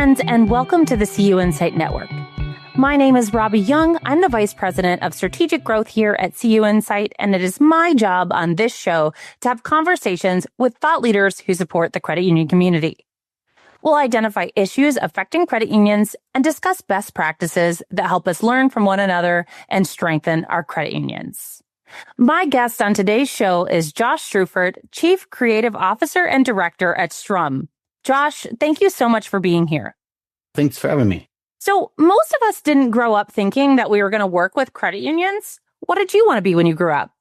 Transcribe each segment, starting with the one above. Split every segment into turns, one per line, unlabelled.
friends, and welcome to the CUInsight Network. My name is Robbie Young. I'm the Vice President of Strategic Growth here at CUInsight, and it is my job on this show to have conversations with thought leaders who support the credit union community. We'll identify issues affecting credit unions and discuss best practices that help us learn from one another and strengthen our credit unions. My guest on today's show is Josh Streufert, Chief Creative Officer and Director at Strum. Josh, thank you so much for being here.
Thanks for having me.
So most of us didn't grow up thinking that we were going to work with credit unions. What did you want to be when you grew up?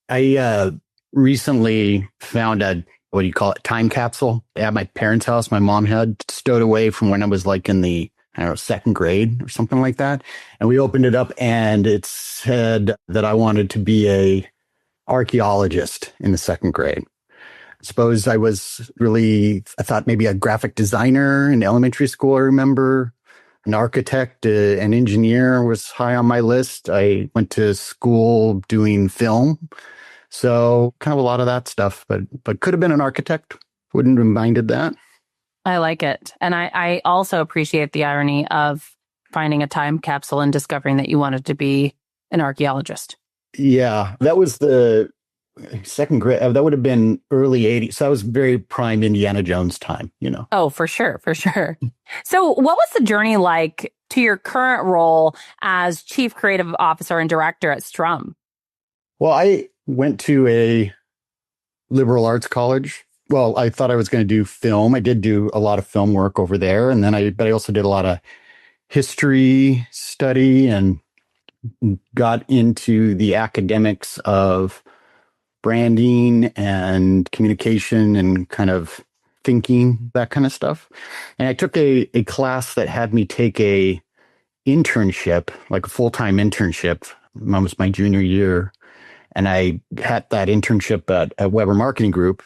I recently found time capsule at my parents' house. My mom had stowed away from when I was like in the, second grade or something like that. And we opened it up and it said that I wanted to be a archaeologist in the second grade. I suppose I thought maybe a graphic designer in elementary school, I remember. An architect, an engineer was high on my list. I went to school doing film. So kind of a lot of that stuff, but could have been an architect. Wouldn't have minded that.
I like it. And I also appreciate the irony of finding a time capsule and discovering that you wanted to be an archaeologist.
Yeah, that was the second grade. That would have been early 80s. So that was very prime Indiana Jones time,
Oh, for sure. For sure. So what was the journey like to your current role as Chief Creative Officer and Director at Strum?
Well, I went to a liberal arts college. Well, I thought I was going to do film. I did do a lot of film work over there. And then but I also did a lot of history study and got into the academics of branding and communication and kind of thinking, that kind of stuff. And I took a class that had me take a internship, like a full-time internship. That was my junior year. And I had that internship at Weber Marketing Group,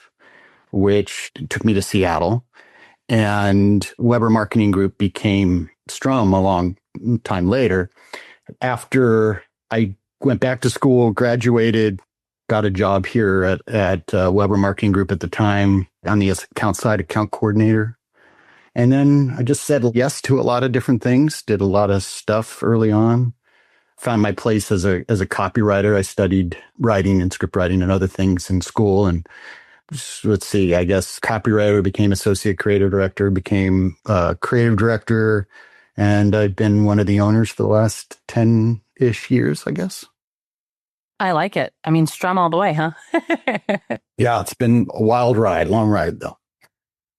which took me to Seattle. And Weber Marketing Group became Strum a long time later. After I went back to school, graduated, got a job here at Weber Marketing Group at the time on the account side, account coordinator. And then I just said yes to a lot of different things, did a lot of stuff early on. Found my place as a copywriter. I studied writing and script writing and other things in school. And I guess copywriter, became associate creative director, became creative director. And I've been one of the owners for the last 10-ish years, I guess.
I like it. I mean, Strum all the way, huh?
Yeah, it's been a wild ride, long ride though.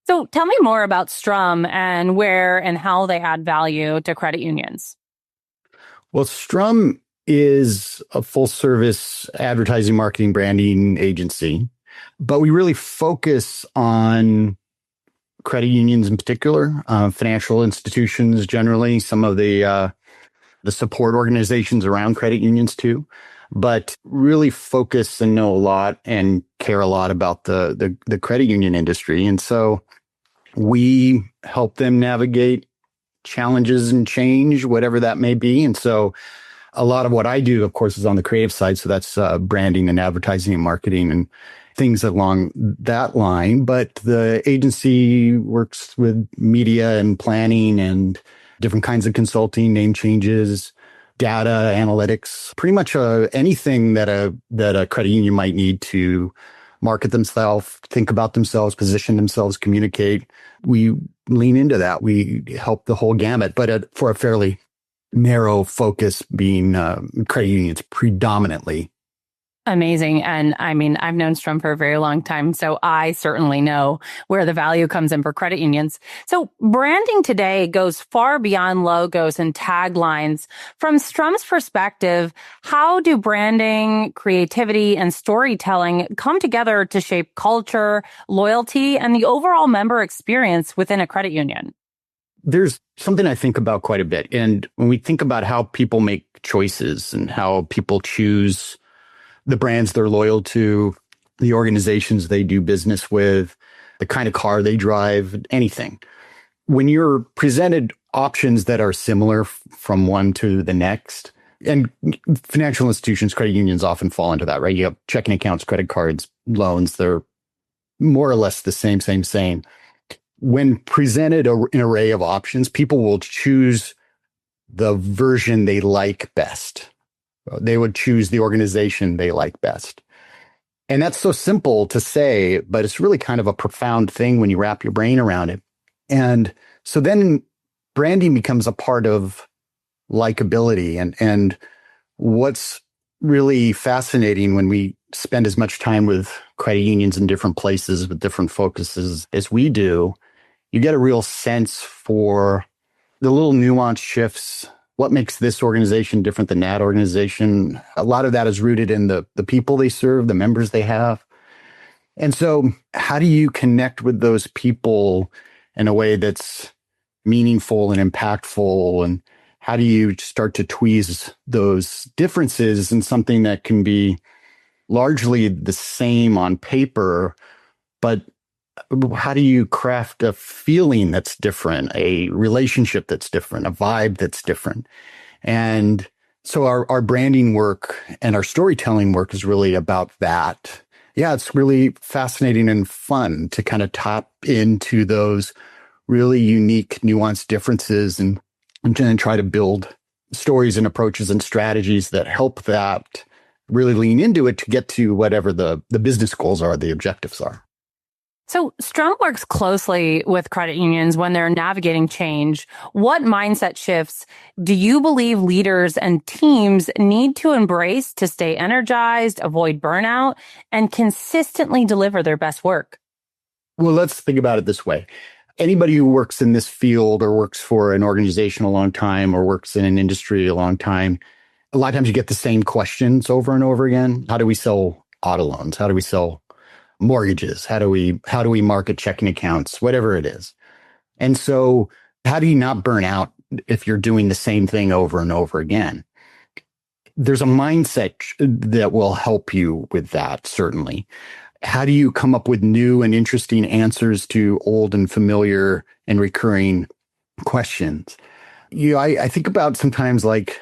So tell me more about Strum and where and how they add value to credit unions.
Well, Strum is a full service advertising, marketing, branding agency, but we really focus on credit unions in particular, financial institutions generally, some of the support organizations around credit unions too. But really focus and know a lot and care a lot about the credit union industry. And so we help them navigate challenges and change, whatever that may be. And so a lot of what I do, of course, is on the creative side. So that's branding and advertising and marketing and things along that line. But the agency works with media and planning and different kinds of consulting, name changes, data analytics, pretty much anything that a credit union might need to market themselves, think about themselves, position themselves, communicate. We lean into that. We help the whole gamut, but for a fairly narrow focus, being credit unions predominantly.
Amazing. And I mean, I've known Strum for a very long time, so I certainly know where the value comes in for credit unions. So branding today goes far beyond logos and taglines. From Strum's perspective, how do branding, creativity, and storytelling come together to shape culture, loyalty, and the overall member experience within a credit union?
There's something I think about quite a bit. And when we think about how people make choices and how people choose the brands they're loyal to, the organizations they do business with, the kind of car they drive, anything. When you're presented options that are similar from one to the next, and financial institutions, credit unions often fall into that, right? You have checking accounts, credit cards, loans, they're more or less the same. when presented an array of options, people will choose the version they like best. They would choose the organization they like best. And that's so simple to say, but it's really kind of a profound thing when you wrap your brain around it. And so then branding becomes a part of likability. And what's really fascinating when we spend as much time with credit unions in different places with different focuses as we do, you get a real sense for the little nuanced shifts. What makes this organization different than that organization? A lot of that is rooted in the people they serve, the members they have. And so how do you connect with those people in a way that's meaningful and impactful? And how do you start to tweeze those differences in something that can be largely the same on paper, but how do you craft a feeling that's different, a relationship that's different, a vibe that's different? And so our branding work and our storytelling work is really about that. Yeah, it's really fascinating and fun to kind of tap into those really unique, nuanced differences and try to build stories and approaches and strategies that help that really lean into it to get to whatever the business goals are, the objectives are.
So Strum works closely with credit unions when they're navigating change. What mindset shifts do you believe leaders and teams need to embrace to stay energized, avoid burnout, and consistently deliver their best work?
Well, let's think about it this way. Anybody who works in this field or works for an organization a long time or works in an industry a long time, a lot of times you get the same questions over and over again. How do we sell auto loans? How do we sell mortgages? How do we market checking accounts? Whatever it is. And so how do you not burn out if you're doing the same thing over and over again? There's a mindset that will help you with that, certainly. How do you come up with new and interesting answers to old and familiar and recurring questions? I think about sometimes like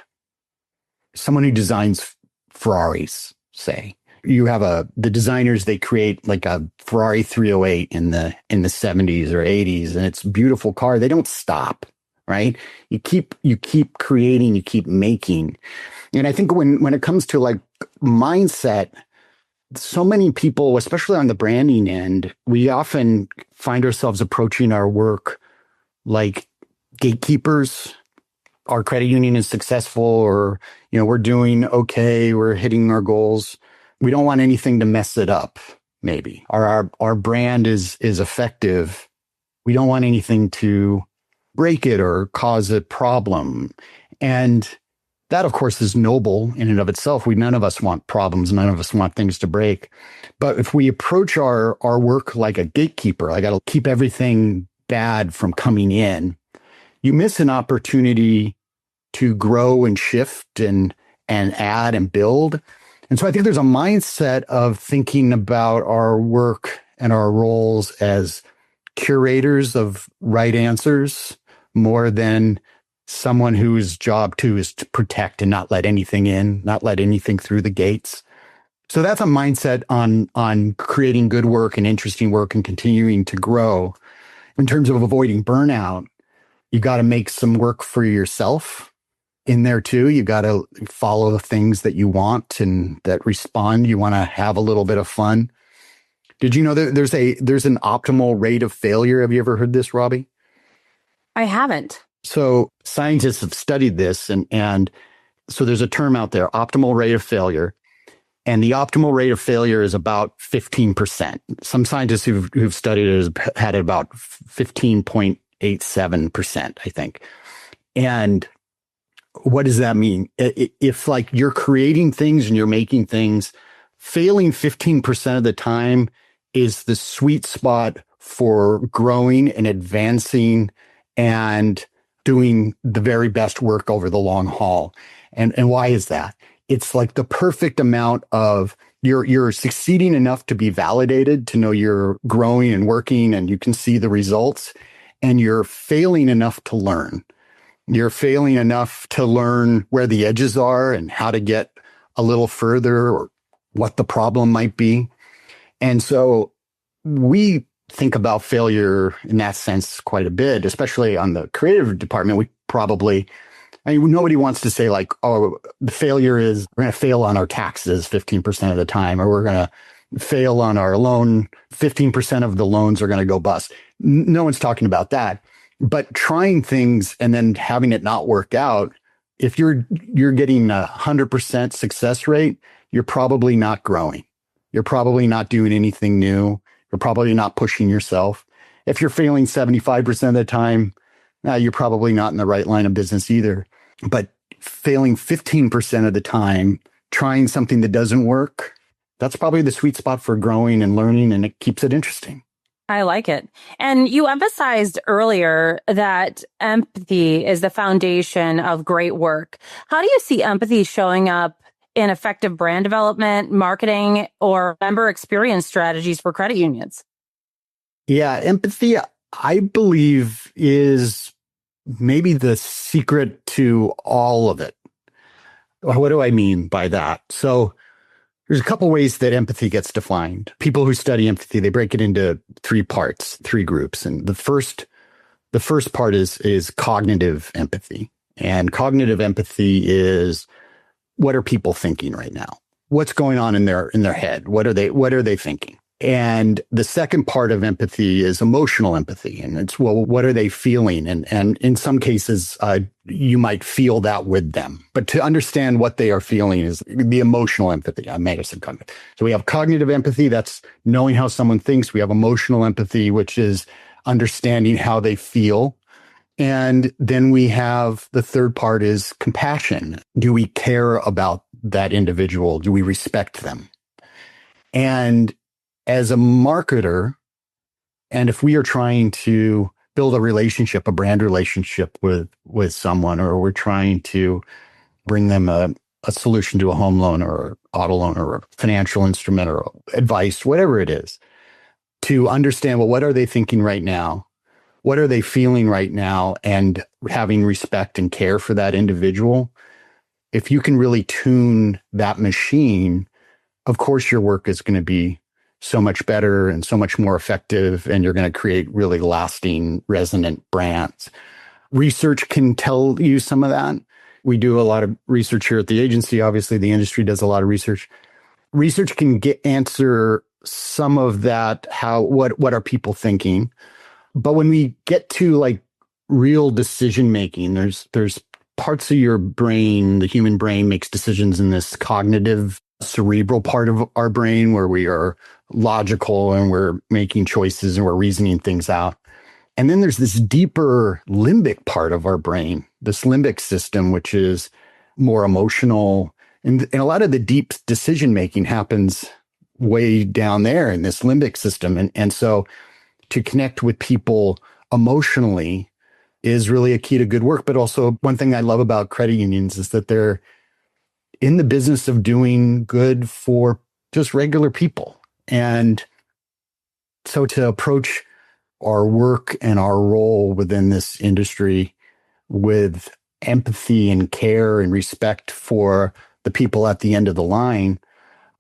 someone who designs Ferraris, say. You have the designers, they create like a Ferrari 308 in the 70s or 80s, and it's a beautiful car. They don't stop, right? You keep creating, you keep making. And I think when it comes to like mindset, so many people, especially on the branding end, we often find ourselves approaching our work like gatekeepers. Our credit union is successful, or, we're doing okay, we're hitting our goals. We don't want anything to mess it up, maybe. Our brand is effective. We don't want anything to break it or cause a problem. And that, of course, is noble in and of itself. None of us want problems. None of us want things to break. But if we approach our work like a gatekeeper, I got to keep everything bad from coming in, you miss an opportunity to grow and shift and add and build. And so I think there's a mindset of thinking about our work and our roles as curators of right answers more than someone whose job too is to protect and not let anything in, not let anything through the gates. So that's a mindset on creating good work and interesting work and continuing to grow. In terms of avoiding burnout, you got to make some work for yourself in there too. You got to follow the things that you want and that respond. You want to have a little bit of fun. Did you know that there's an optimal rate of failure? Have you ever heard this, Robbie?
I haven't.
So scientists have studied this, and so there's a term out there, optimal rate of failure. And the optimal rate of failure is about 15%. Some scientists who've studied it have had it about 15.87%, I think. And what does that mean? If like you're creating things and you're making things, failing 15% of the time is the sweet spot for growing and advancing and doing the very best work over the long haul. And why is that? It's like the perfect amount of you're succeeding enough to be validated, to know you're growing and working and you can see the results, and you're failing enough to learn. You're failing enough to learn where the edges are and how to get a little further or what the problem might be. And so we think about failure in that sense quite a bit, especially on the creative department. Nobody wants to say like, oh, the failure is we're going to fail on our taxes 15% of the time, or we're going to fail on our loan. 15% of the loans are going to go bust. No one's talking about that. But trying things and then having it not work out, if you're getting 100% success rate, you're probably not growing. You're probably not doing anything new. You're probably not pushing yourself. If you're failing 75% of the time, you're probably not in the right line of business either. But failing 15% of the time, trying something that doesn't work, that's probably the sweet spot for growing and learning, and it keeps it interesting.
I like it. And you emphasized earlier that empathy is the foundation of great work. How do you see empathy showing up in effective brand development, marketing, or member experience strategies for credit unions?
Yeah, empathy, I believe, is maybe the secret to all of it. What do I mean by that? So there's a couple ways that empathy gets defined. People who study empathy, they break it into three parts, three groups. And the first part is cognitive empathy. And cognitive empathy is, what are people thinking right now? What's going on in their head? What are they thinking? And the second part of empathy is emotional empathy. And it's, well, what are they feeling? And in some cases, you might feel that with them. But to understand what they are feeling is the emotional empathy. I may have said cognitive. So we have cognitive empathy. That's knowing how someone thinks. We have emotional empathy, which is understanding how they feel. And then we have the third part is compassion. Do we care about that individual? Do we respect them? And as a marketer, and if we are trying to build a relationship, a brand relationship with someone, or we're trying to bring them a solution to a home loan or auto loan or a financial instrument or advice, whatever it is, to understand, well, what are they thinking right now? What are they feeling right now? And having respect and care for that individual. If you can really tune that machine, of course, your work is going to be so much better and so much more effective, and you're going to create really lasting, resonant brands. Research can tell you some of that. We do a lot of research here at the agency. Obviously, the industry does a lot of research. Research can answer some of that. What are people thinking? But when we get to like real decision making, there's parts of your brain, the human brain makes decisions in this cognitive, cerebral part of our brain where we are logical and we're making choices and we're reasoning things out. And then there's this deeper limbic part of our brain, this limbic system, which is more emotional. And a lot of the deep decision making happens way down there in this limbic system. And so to connect with people emotionally is really a key to good work. But also one thing I love about credit unions is that they're in the business of doing good for just regular people. And so to approach our work and our role within this industry with empathy and care and respect for the people at the end of the line,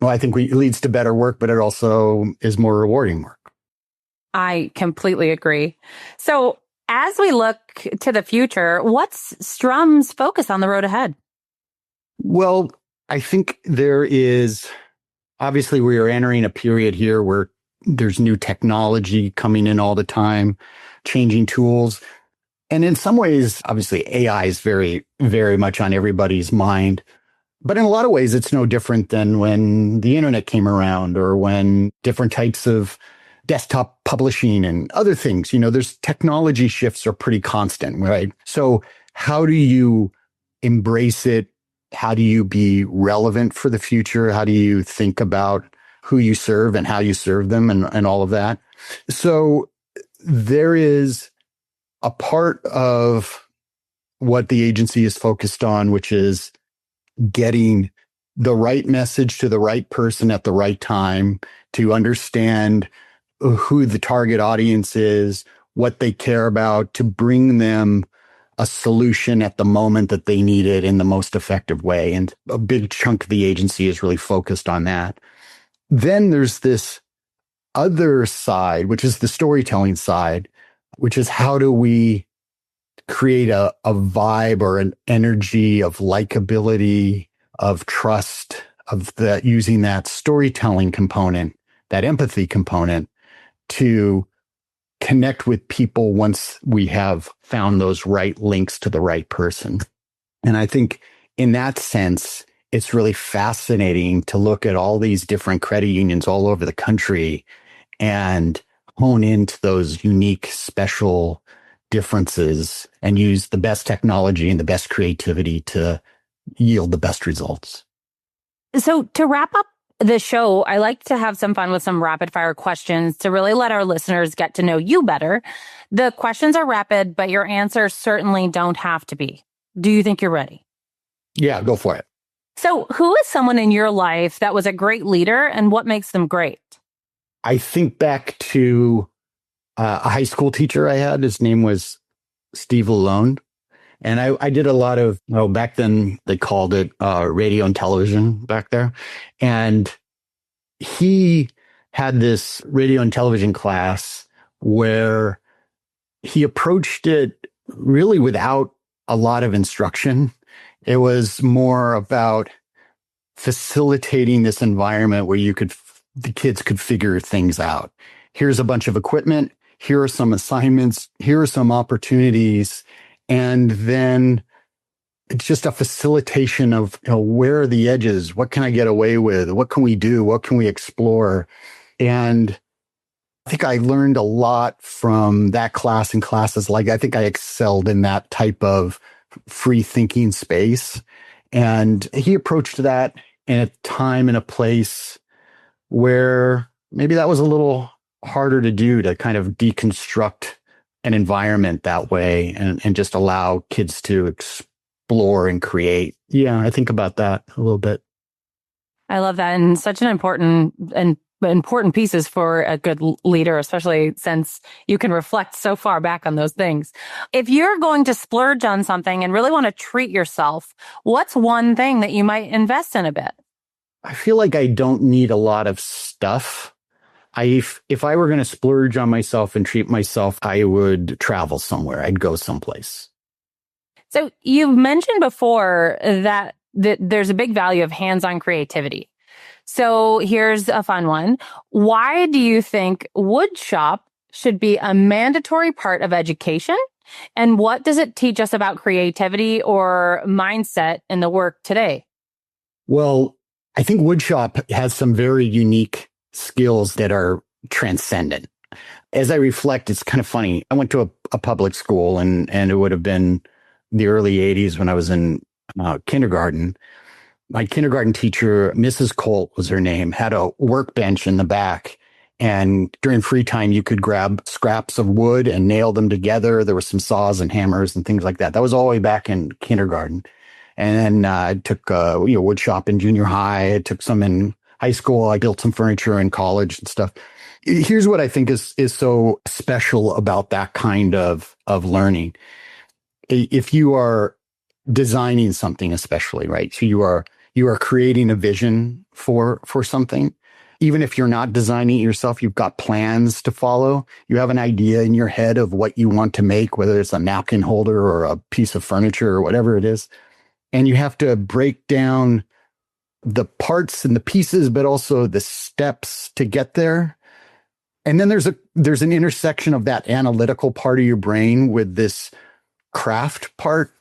well, I think it leads to better work, but it also is more rewarding work.
I completely agree. So as we look to the future, what's Strum's focus on the road ahead?
Well, I think obviously we are entering a period here where there's new technology coming in all the time, changing tools. And in some ways, obviously AI is very, very much on everybody's mind. But in a lot of ways, it's no different than when the internet came around or when different types of desktop publishing and other things, there's technology shifts are pretty constant, right? So how do you embrace it? How do you be relevant for the future? How do you think about who you serve and how you serve them and all of that? So there is a part of what the agency is focused on, which is getting the right message to the right person at the right time to understand who the target audience is, what they care about, to bring them a solution at the moment that they need it in the most effective way. And a big chunk of the agency is really focused on that. Then there's this other side, which is the storytelling side, which is how do we create a vibe or an energy of likability, of trust, of that using that storytelling component, that empathy component to connect with people once we have found those right links to the right person. And I think in that sense, it's really fascinating to look at all these different credit unions all over the country and hone into those unique, special differences and use the best technology and the best creativity to yield the best results.
So to wrap up the show, I like to have some fun with some rapid fire questions to really let our listeners get to know you better. The questions are rapid, but your answers certainly don't have to be. Do you think you're ready?
Yeah, go for it.
So who is someone in your life that was a great leader and what makes them great?
I think back to a high school teacher I had. His name was Steve Lalonde. And I did a lot of, back then they called it radio and television back there. And he had this radio and television class where he approached it really without a lot of instruction. It was more about facilitating this environment where the kids could figure things out. Here's a bunch of equipment. Here are some assignments. Here are some opportunities. And then it's just a facilitation of, where are the edges? What can I get away with? What can we do? What can we explore? And I think I learned a lot from that class and classes. Like, I think I excelled in that type of free thinking space. And he approached that in a time and a place where maybe that was a little harder to do, to kind of deconstruct an environment that way and just allow kids to explore and create. Yeah, I think about that a little bit.
I love that. And such an important pieces for a good leader, especially since you can reflect so far back on those things. If you're going to splurge on something and really want to treat yourself, what's one thing that you might invest in a bit?
I feel like I don't need a lot of stuff. If I were going to splurge on myself and treat myself, I would travel somewhere. I'd go someplace.
So you've mentioned before that there's a big value of hands-on creativity. So here's a fun one. Why do you think wood shop should be a mandatory part of education? And what does it teach us about creativity or mindset in the work today?
Well, I think woodshop has some very unique skills that are transcendent. As I reflect, it's kind of funny. I went to a public school and it would have been the early 80s when I was in kindergarten. My kindergarten teacher, Mrs. Colt was her name, had a workbench in the back. And during free time, you could grab scraps of wood and nail them together. There were some saws and hammers and things like that. That was all the way back in kindergarten. And then I took wood shop in junior high. I took some in high school. I built some furniture in college and stuff. Here's what I think is so special about that kind of learning. If you are designing something, especially, right? So you are creating a vision for something. Even if you're not designing it yourself, you've got plans to follow. You have an idea in your head of what you want to make, whether it's a napkin holder or a piece of furniture or whatever it is. And you have to break down the parts and the pieces, but also the steps to get there. And then there's an intersection of that analytical part of your brain with this craft part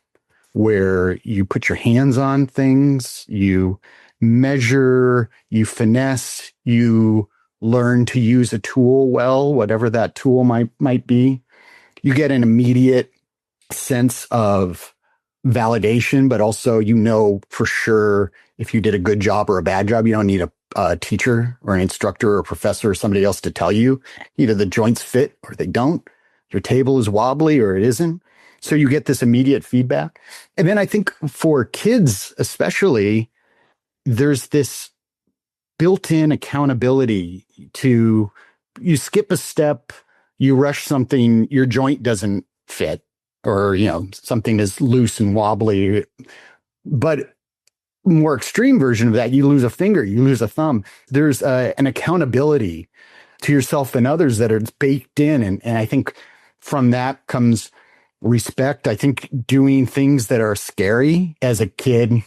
where you put your hands on things, you measure, you finesse, you learn to use a tool well, whatever that tool might be. You get an immediate sense of validation, but also for sure if you did a good job or a bad job. You don't need a teacher or an instructor or a professor or somebody else to tell you. Either the joints fit or they don't. Your table is wobbly or it isn't. So you get this immediate feedback. And then I think for kids especially, there's this built-in accountability to, you skip a step, you rush something, your joint doesn't fit, or, something is loose and wobbly. But more extreme version of that, you lose a finger, you lose a thumb. There's an accountability to yourself and others that are baked in. And I think from that comes respect. I think doing things that are scary as a kid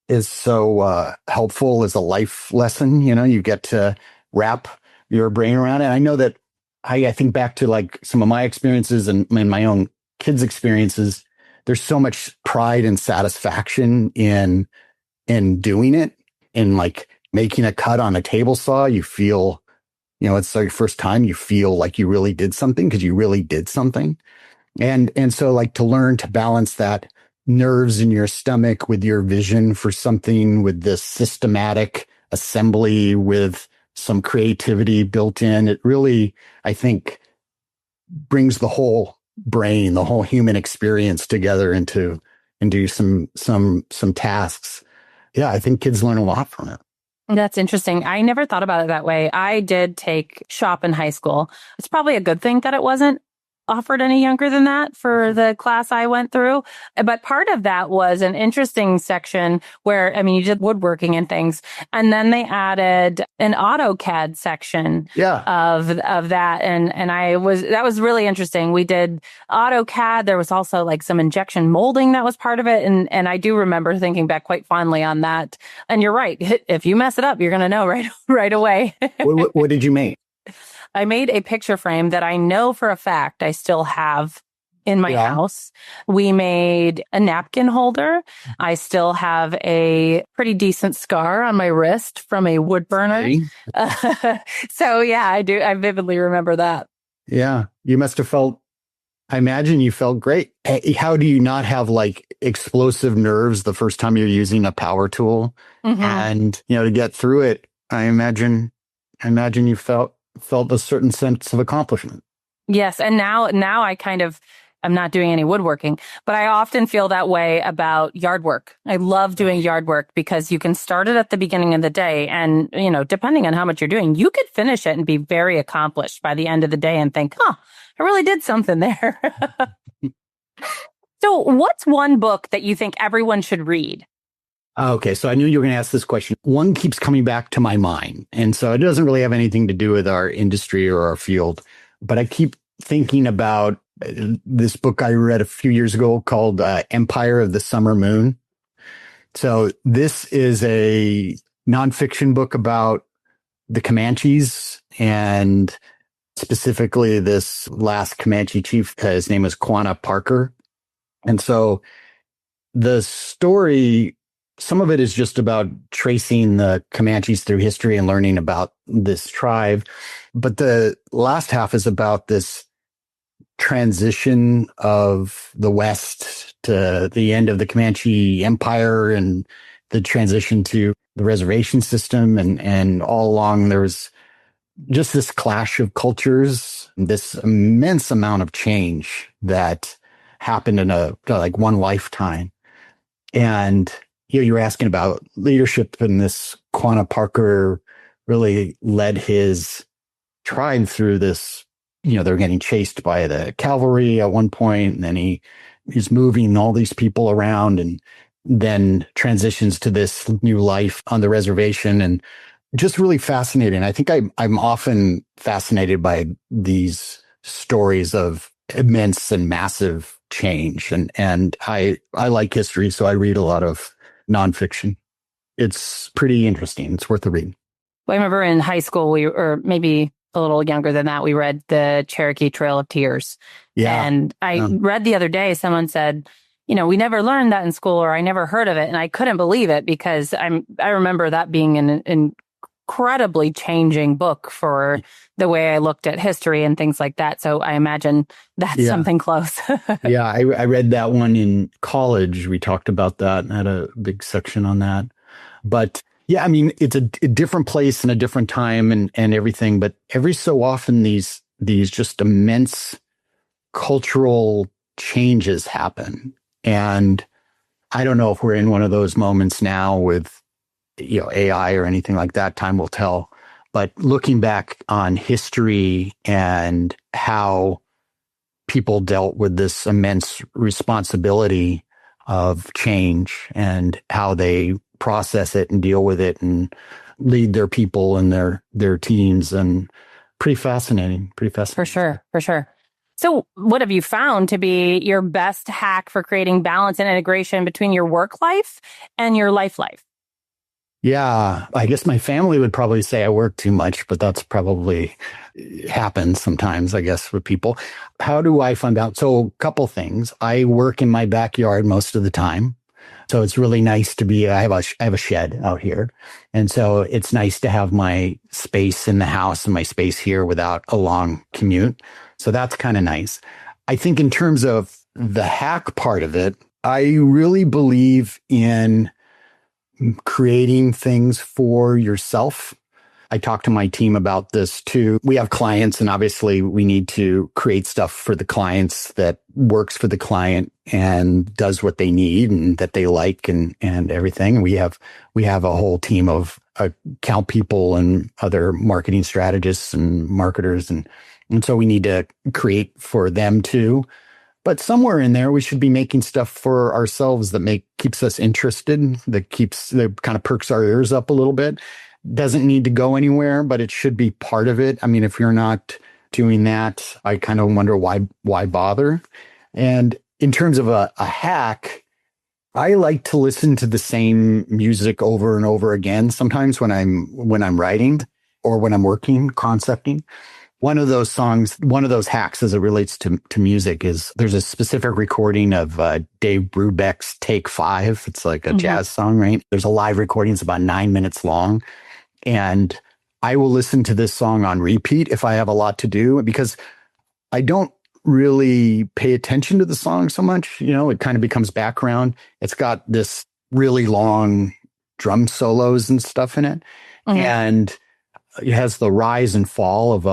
is so helpful as a life lesson. You get to wrap your brain around it. And I know that I think back to like some of my experiences and my own kids' experiences. There's so much pride and satisfaction in doing it, in like making a cut on a table saw. You feel, it's like your first time you feel like you really did something because you really did something. And so like to learn to balance that nerves in your stomach with your vision for something, with this systematic assembly, with some creativity built in, it really, I think, brings the whole brain, the whole human experience together into some tasks. Yeah, I think kids learn a lot from it.
That's interesting. I never thought about it that way. I did take shop in high school. It's probably a good thing that it wasn't offered any younger than that for the class I went through. But part of that was an interesting section where, you did woodworking and things. And then they added an AutoCAD section of that. And that was really interesting. We did AutoCAD. There was also like some injection molding that was part of it. And I do remember thinking back quite fondly on that. And you're right. If you mess it up, you're going to know right away.
What did you make?
I made a picture frame that I know for a fact I still have in my house. We made a napkin holder. I still have a pretty decent scar on my wrist from a wood burner. So yeah, I do. I vividly remember that.
Yeah. You must have I imagine you felt great. How do you not have like explosive nerves the first time you're using a power tool? Mm-hmm. And, to get through it, I imagine you felt a certain sense of accomplishment.
Yes. And now I'm not doing any woodworking, but I often feel that way about yard work. I love doing yard work because you can start it at the beginning of the day. And, depending on how much you're doing, you could finish it and be very accomplished by the end of the day and think, I really did something there. So what's one book that you think everyone should read?
Okay, so I knew you were going to ask this question. One keeps coming back to my mind. And so it doesn't really have anything to do with our industry or our field. But I keep thinking about this book I read a few years ago called Empire of the Summer Moon. So this is a nonfiction book about the Comanches, and specifically this last Comanche chief. His name was Quanah Parker. And so the story, some of it is just about tracing the Comanches through history and learning about this tribe. But the last half is about this transition of the West to the end of the Comanche Empire and the transition to the reservation system. And all along, there was just this clash of cultures, this immense amount of change that happened in one lifetime. And you were asking about leadership, and this Quanah Parker really led his tribe through this. They're getting chased by the cavalry at one point, and then he's moving all these people around, and then transitions to this new life on the reservation, and just really fascinating. I think I'm often fascinated by these stories of immense and massive change, and I like history, so I read a lot of nonfiction. It's pretty interesting. It's worth a read.
Well, I remember in high school, or maybe a little younger than that, we read the Cherokee Trail of Tears. Yeah. And I read the other day, someone said, we never learned that in school, or I never heard of it. And I couldn't believe it because I remember that being an incredibly changing book for the way I looked at history and things like that. So I imagine that's something close.
Yeah, I read that one in college. We talked about that and had a big section on that. But yeah, it's a different place and a different time and everything. But every so often, these just immense cultural changes happen. And I don't know if we're in one of those moments now with AI or anything like that. Time will tell. But looking back on history and how people dealt with this immense responsibility of change and how they process it and deal with it and lead their people and their teams. And pretty fascinating.
For sure. For sure. So what have you found to be your best hack for creating balance and integration between your work life and your life?
Yeah, I guess my family would probably say I work too much, but that's probably happens sometimes, I guess, with people. How do I find out? So a couple things. I work in my backyard most of the time. So it's really nice to be, I have a shed out here. And so it's nice to have my space in the house and my space here without a long commute. So that's kind of nice. I think in terms of the hack part of it, I really believe in creating things for yourself. I talk to my team about this too. We have clients, and obviously we need to create stuff for the clients that works for the client and does what they need and that they like and everything. We have a whole team of account people and other marketing strategists and marketers. And so we need to create for them too. But somewhere in there, we should be making stuff for ourselves that keeps us interested, that kind of perks our ears up a little bit. Doesn't need to go anywhere, but it should be part of it. I mean, if you're not doing that, I kind of wonder why bother. And in terms of a hack, I like to listen to the same music over and over again. Sometimes when I'm writing or when I'm working, concepting. One of those hacks as it relates to music is there's a specific recording of Dave Brubeck's Take 5. It's like a jazz song, right? There's a live recording. It's about 9 minutes long. And I will listen to this song on repeat if I have a lot to do, because I don't really pay attention to the song so much. You know, it kind of becomes background. It's got this really long drum solos and stuff in it. And it has the rise and fall of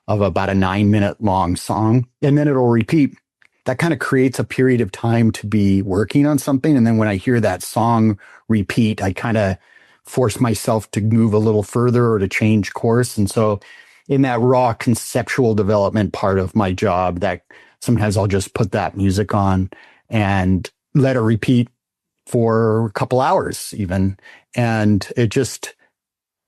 about a 9 minute long song, and then it'll repeat. That kind of creates a period of time to be working on something. And then when I hear that song repeat, I kind of force myself to move a little further or to change course. And so in that raw conceptual development part of my job, that sometimes I'll just put that music on and let it repeat for a couple hours even. And it just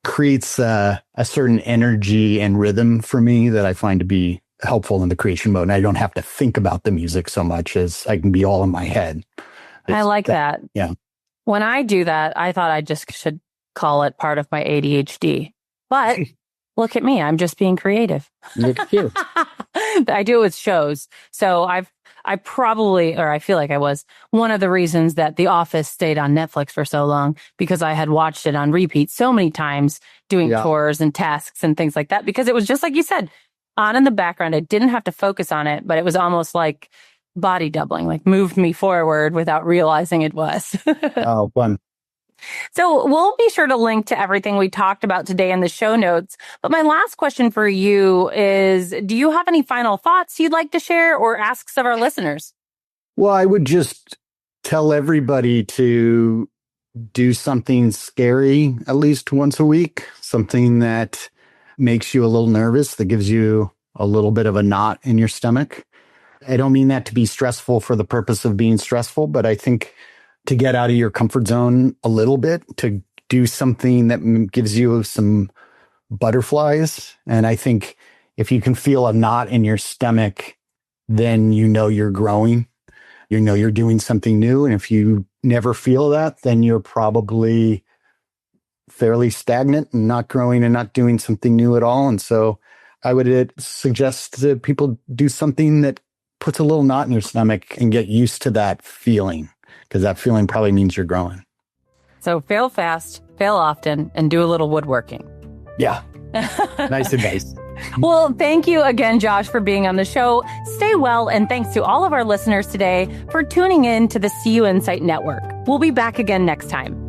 creates a certain energy and rhythm for me that I find to be helpful in the creation mode. And I don't have to think about the music so much as I can be all in my head.
I like that.
Yeah.
When I do that, I thought I just should call it part of my ADHD. But look at me. I'm just being creative.
Look at you.
I do it with shows. So I feel like I was one of the reasons that The Office stayed on Netflix for so long, because I had watched it on repeat so many times doing tours and tasks and things like that, because it was just like you said, on in the background. I didn't have to focus on it, but it was almost like body doubling, like moved me forward without realizing it was.
Oh, fun.
So we'll be sure to link to everything we talked about today in the show notes. But my last question for you is, do you have any final thoughts you'd like to share or asks of our listeners?
Well, I would just tell everybody to do something scary at least once a week, something that makes you a little nervous, that gives you a little bit of a knot in your stomach. I don't mean that to be stressful for the purpose of being stressful, but I think to get out of your comfort zone a little bit, to do something that gives you some butterflies. And I think if you can feel a knot in your stomach, then you know you're growing. You know you're doing something new. And if you never feel that, then you're probably fairly stagnant and not growing and not doing something new at all. And so I would suggest that people do something that puts a little knot in your stomach and get used to that feeling, because that feeling probably means you're growing.
So fail fast, fail often, and do a little woodworking.
Yeah. Nice advice.
Well, thank you again, Josh, for being on the show. Stay well, and thanks to all of our listeners today for tuning in to the CUInsight Network. We'll be back again next time.